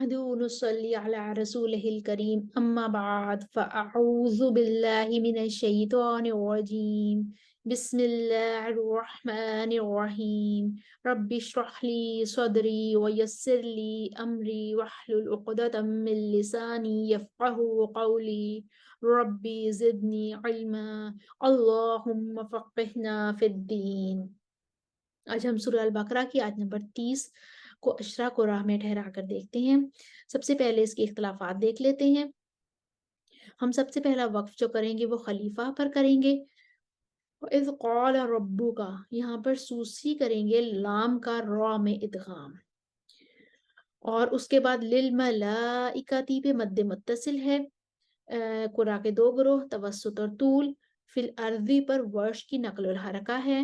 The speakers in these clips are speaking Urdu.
نصلي على رسوله الكريم أما بعد فأعوذ بالله من الشيطان الرجيم بسم الله الرحمن الرحيم رب اشرح لي صدري ويسر لي أمري واحلل عقدة من لساني يفقه قولي ربي زدني علما اللهم فقهنا في الدين. آج ہم سورہ البقرہ کی آیت نمبر 30 کو اشرا کو راہ میں ٹھہرا کر دیکھتے ہیں۔ سب سے پہلے اس کے اختلافات دیکھ لیتے ہیں۔ ہم سب سے پہلا وقف جو کریں گے وہ خلیفہ پر کریں گے۔ اذ قال ربک، یہاں پر سوسی کریں گے لام کا را میں ادغام، اور اس کے بعد للملائکتی پہ مد متصل ہے۔ قرآ کے دو گروہ توسط اور طول، فی الارضی پر ورش کی نقل الحرکہ ہے،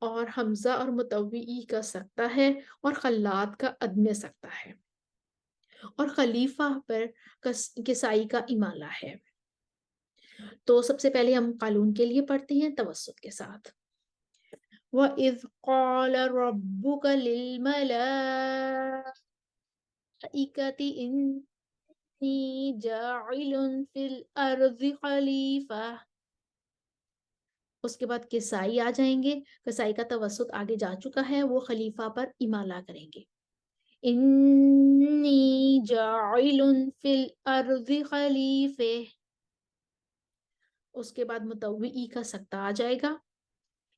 اور حمزہ اور متوئی کا سکتہ ہے، اور خلات کا عدم سکتہ ہے، اور خلیفہ پر کسائی کا امالہ ہے۔ تو سب سے پہلے ہم قالون کے لیے پڑھتے ہیں توسط کے ساتھ۔ وَإِذْ قَالَ رَبُّكَ لِلْمَلَائِكَةِ إِنِّي جَاعِلٌ فِي الْأَرْضِ خَلِيفَةً، اس کے بعد کسائی آ جائیں گے۔ کسائی کا توسط آگے جا چکا ہے، وہ خلیفہ پر امالہ کریں گے۔ انی جاعل فی الارض خلیفہ، اس کے بعد متوئی کا سکتہ آ جائے گا۔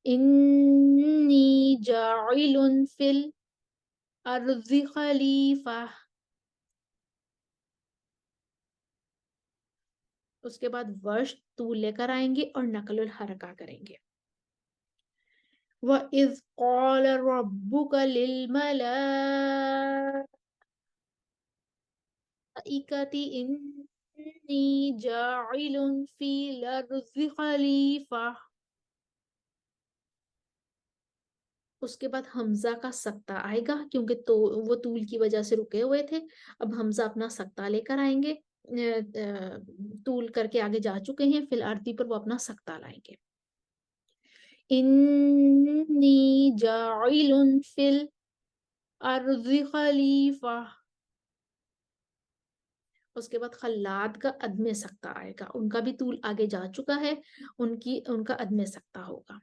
انی جاعل فی الارض خلیفہ، اس کے بعد ورش طول لے کر آئیں گے اور نقل الحرکہ کریں گے۔ وَإِذْ قَالَ رَبُّكَ لِلْمَلَائِكَةِ إِنِّي جَاعِلٌ فِي الْأَرْضِ خَلِيفَةً، اس کے بعد حمزہ کا سکتہ آئے گا، کیونکہ تو وہ طول کی وجہ سے رکے ہوئے تھے۔ اب حمزہ اپنا سکتہ لے کر آئیں گے، طول کر کے آگے جا چکے ہیں، فی الارضی پر وہ اپنا سکتہ لائیں گے۔ انی جاعل فی الارض خلیفہ، اس کے بعد خلاد کا عدم سکتہ آئے گا، ان کا بھی طول آگے جا چکا ہے، ان کا عدم سکتہ ہوگا۔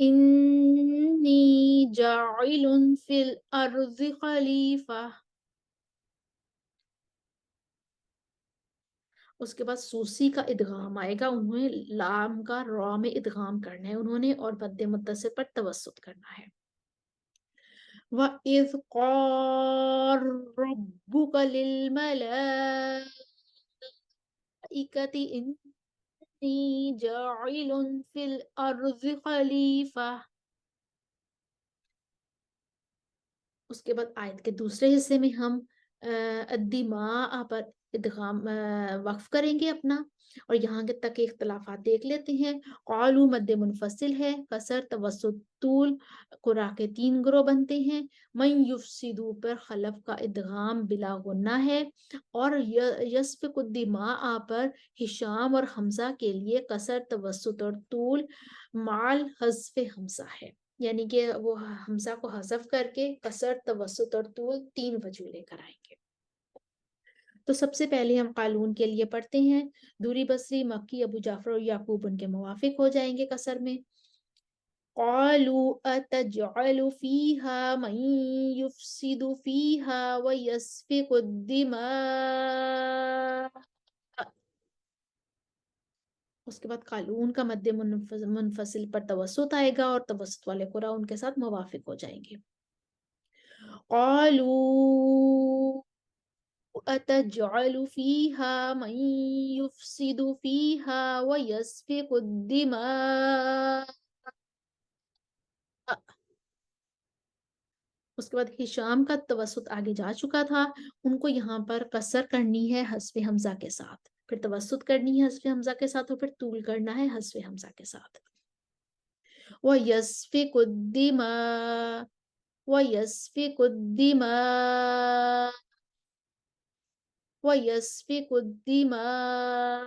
انی جاعل فی الارض خلیفہ، اس کے بعد سوسی کا ادغام آئے گا، انہوں نے لام کا را میں ادغام کرنا ہے انہوں نے، اور مد متصل پر توسط کرنا ہے۔ وَإِذْ قَالَ رَبُّكَ لِلْمَلَائِكَةِ إِنِّي جَاعِلٌ فِي الْأَرْضِ خَلِيفَةً، اس کے بعد آیت کے دوسرے حصے میں ہم الدماء پر ادغام وقف کریں گے اپنا، اور یہاں کے تک اختلافات دیکھ لیتے ہیں۔ قالو مد منفصل ہے، کسر توسط طول، قرآ کے 3 گروہ بنتے ہیں۔ من یفسدو پر خلف کا ادغام بلا غنہ ہے، اور یسفک الدماء پر ہشام اور حمزہ کے لیے کسر توسط اور طول مال حذف حمزہ ہے، یعنی کہ وہ حمزہ کو حذف کر کے کسر توسط اور طول 3 وجہ لے کر آئیں گے۔ تو سب سے پہلے ہم قالون کے لیے پڑھتے ہیں۔ دوری بصری، مکی، ابو جعفر اور یعقوب ان کے موافق ہو جائیں گے کسر میں۔ قالوا اتجعل فیہا من یفسد فیہا ویسفک الدماء، اس کے بعد قالون کا مد منفصل پر توسط آئے گا، اور توسط والے قرآن ان کے ساتھ موافق ہو جائیں گے۔ قالوا اتجعل فیہا من یفسد فیہا ویسفک الدماء، اس کے بعد ہشام کا توسط آگے جا چکا تھا، ان کو یہاں پر کسر کرنی ہے حذف حمزہ کے ساتھ، پھر توسط کرنی ہے حذف حمزہ کے ساتھ، اور پھر طول کرنا ہے حذف حمزہ کے ساتھ۔ وَيَسْفِكُ الدِّمَاءَ وَيَسْفِكُ الدِّمَاءَ وَيَسْفِكُ الدِّمَاءَ،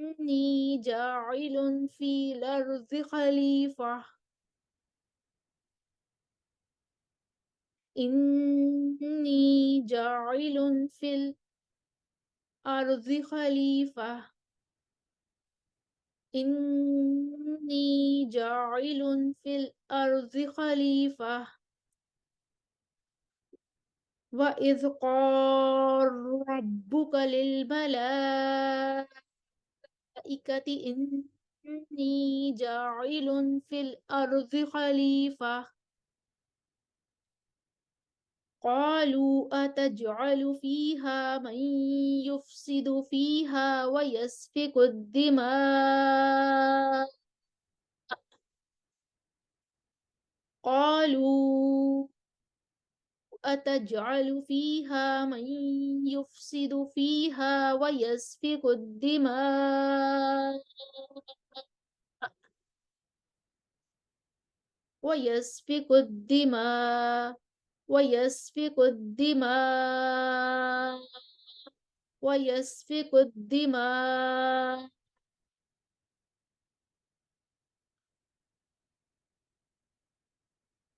إني جاعل في الأرض خليفة إني جاعل في الأرض خليفة إني جاعل في الأرض خليفة وإذ قال ربك للملائكة إني جاعل في الأرض خليفة قالوا أتجعل فيها من يفسد فيها ويسفك الدماء قالوا أتجعل فيها من يفسد فيها ويسفك الدماء ويسفك الدماء ويسفك الدماء ويسفك الدماء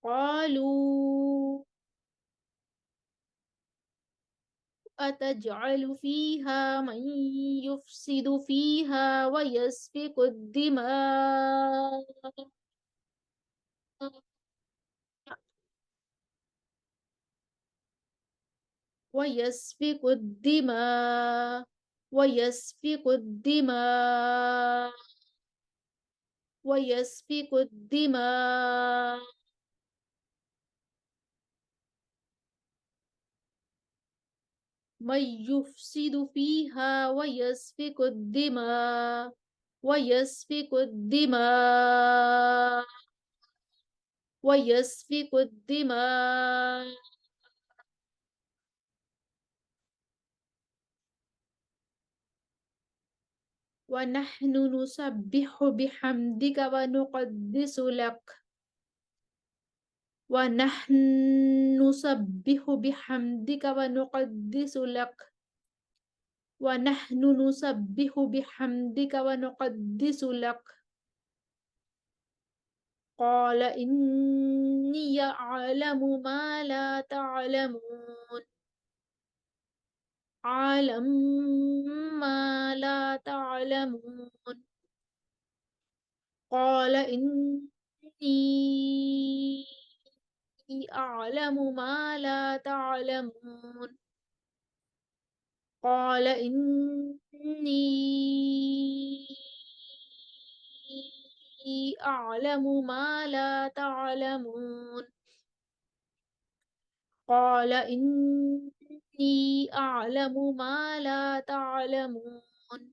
قالوا أتجعل فيها من يفسد فيها ويسفك الدماء ويسفك الدماء ويسفك الدماء ويسفك الدماء من يفسد فيها ويسفك الدماء ويسفك الدماء ويسفك الدماء ونحن نسبح بحمدك ونقدس لك ونحن نسبح بحمدك ونقدس لك ونحن نسبح بحمدك ونقدس لك قال إني أعلم ما لا تعلمون أعلم ما لا تعلمون قال إني أعلم ما لا تعلمون قال إني أعلم ما لا تعلمون قال إني أعلم ما لا تعلمون.